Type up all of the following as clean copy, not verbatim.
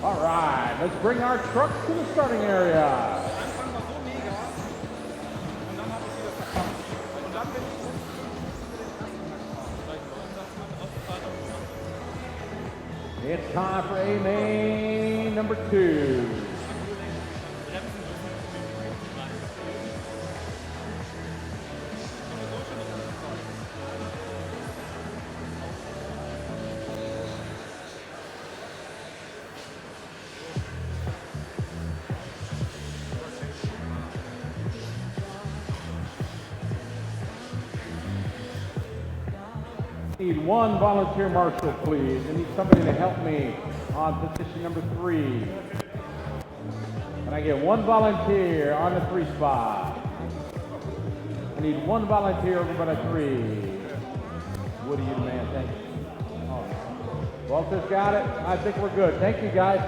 All right, let's bring our trucks to the starting area. It's time for A main number 2. Need one volunteer marshal, please. I need somebody to help me on position number 3. Can I get one volunteer on the 3 spot? I need one volunteer over by the 3. Woody, you the man, thank you. Oh. Walter's got it. I think we're good. Thank you, guys.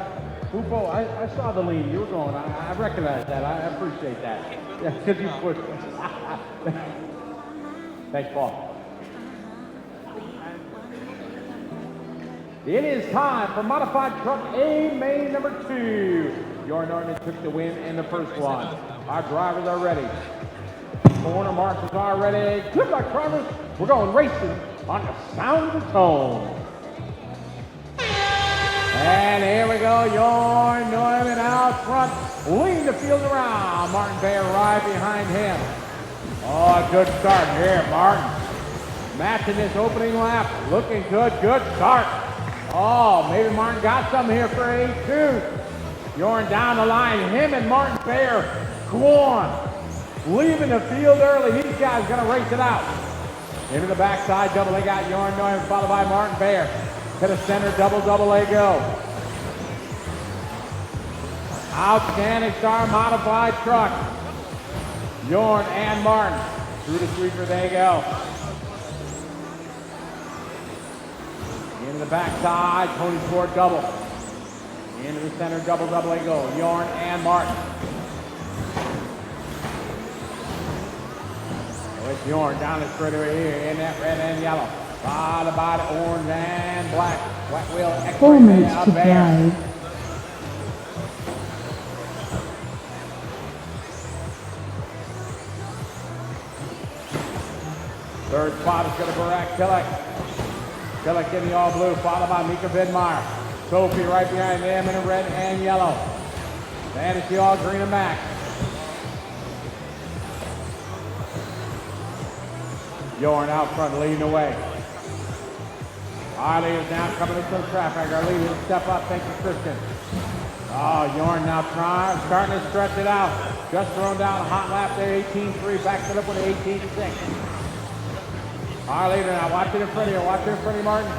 Pupo, I saw the lead you were going. I recognize that. I appreciate that. Yeah, because you pushed. Thanks, Paul. It is time for modified truck A main number 2. Bjorn Norman took the win in the first one. Our drivers are ready. Corner marshals are ready. Good luck, drivers. We're going racing on the sound of the tone. And here we go. Bjorn Norman out front, leading the field around. Martin Bayer right behind him. Oh, good start here, Martin. Matching this opening lap. Looking good. Good start. Oh, maybe Martin got something here for A2. Bjorn down the line. Him and Martin Bayer go on. Leaving the field early. These guys going to race it out. Into the backside double. They got Bjorn Neumann followed by Martin Bayer. To the center double A go. Outstanding star modified truck. Bjorn and Martin. Through the sweeper they go. Into the backside, Tony Ford double. Into the center, double they go. Bjorn and Martin. So it's Bjorn down the straightaway here in that red and yellow. Followed by the orange and black. White wheel X-ray 4 minutes up to there. drive. Third spot is going to Barak Tillich. Tillich in the all blue, followed by Mika Vidmeyer. Sophie right behind them in the red and yellow. Then it's the all green and Max. Bjorn out front leading the way. Our leaders now coming into the traffic. Our leaders step up. Thank you, Christian. Oh, Bjorn now starting to stretch it out. Just thrown down a hot lap there, 18.3. Backs it up with 18.6. Our leader now, watch it in front of you. Watch it in front of you, Martin.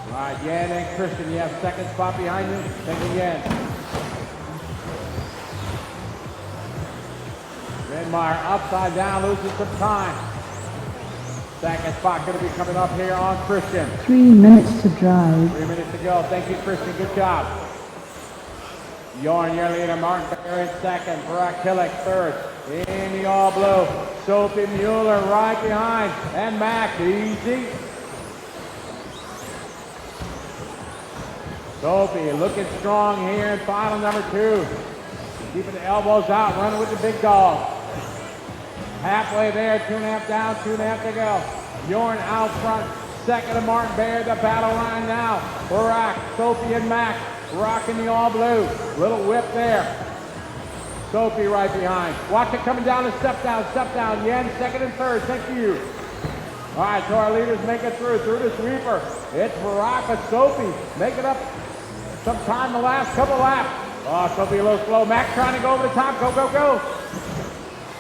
All right, Yan and Christian, you have second spot behind you. Thank you, Yan. Vidmeyer upside down, loses some time. Second spot going to be coming up here on Christian. 3 minutes to drive. 3 minutes to go. Thank you, Christian. Good job. Bjorn, your leader. Martin Bayer in second. Barak Tillich third. In the all blue. Sophie Mueller right behind. And Max, easy. Sophie looking strong here in final number 2. Keeping the elbows out, running with the big dog. Halfway there, 2.5 down, 2.5 to go. Bjorn out front, second to Martin Bayer, the battle line now. Barak, Sophie and Max, rocking the all blue. Little whip there. Sophie right behind. Watch it coming down and step down. Yen, second and third, thank you. All right, so our leaders make it through the sweeper. It's Barak with Sophie, making up some time the last couple laps. Oh, Sophie a little slow. Max trying to go over the top, go.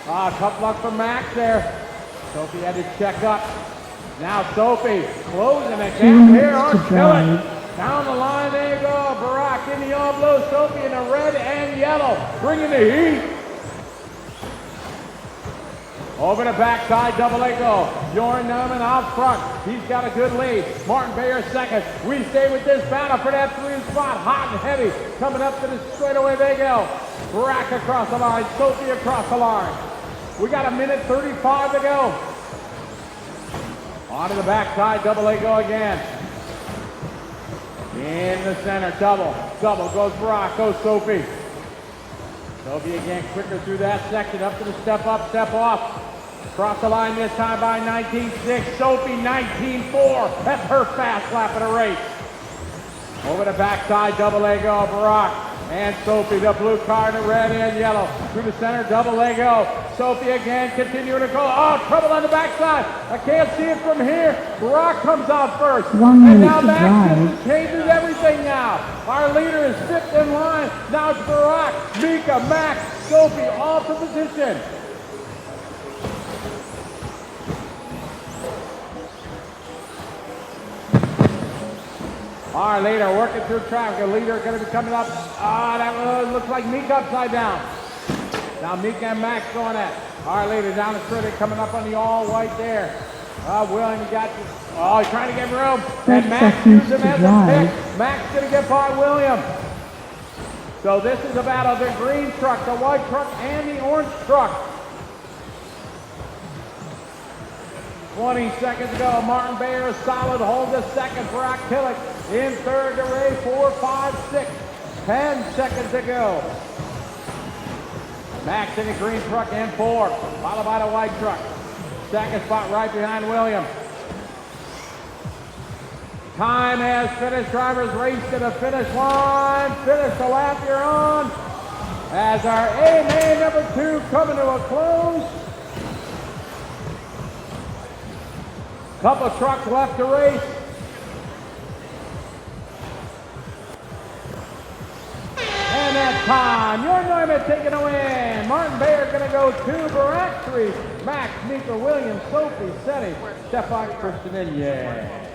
Tough luck for Max there. Sophie had to check up. Now Sophie closing it down here on Tillich. Down the line, there you go. Barak in the all blue, Sophie in the red and yellow. Bringing the heat. Over the backside, double A go. Bjorn Neumann out front. He's got a good lead. Martin Bayer second. We stay with this battle for that 3 spot. Hot and heavy. Coming up to the straightaway they go. Barak across the line. Sophie across the line. We got 1:35 to go. On to the backside, double A go again. In the center, double goes Brock, goes Sophie. Sophie again quicker through that section, up to the step up, step off. Across the line this time by 19.6, Sophie 19.4. That's her fast lap of the race. Over the backside, double leg go, Brock and Sophie, the blue car, the red and yellow. Through the center, double leg go. Sophie again, continuing to go. Oh, trouble on the backside. I can't see it from here. Brock comes out first. 1 minute and now to Max drive. changes everything now. Our leader is fifth in line. Now it's Brock, Mika, Max, Sophie, all to position. Our leader working through traffic. The leader going to be coming up. That looks like Mika upside down. Now Mika and Max going at it. Our leader down the critic coming up on the all white there. William got this. Oh, he's trying to get room. And Max used him as a pick. Max going to get by William. So this is a battle. The green truck, the white truck, and the orange truck. 20 seconds to go. Martin Bayer is solid. Holds a second. Brock Killick in third to Ray. 4, 5, 6. 10 seconds to go. Max in the green truck in 4. Followed by the white truck. Second spot right behind William. Time has finished. Drivers race to the finish line. Finish the lap you're on. As our AMA number 2 coming to a close. Couple trucks left to race. And that's time. Your Neumann taking a win. Martin Bayer going to go 2, Barack 3, Max, Mika, Williams, Sophie, Seti, Stefan, Christian, and yeah.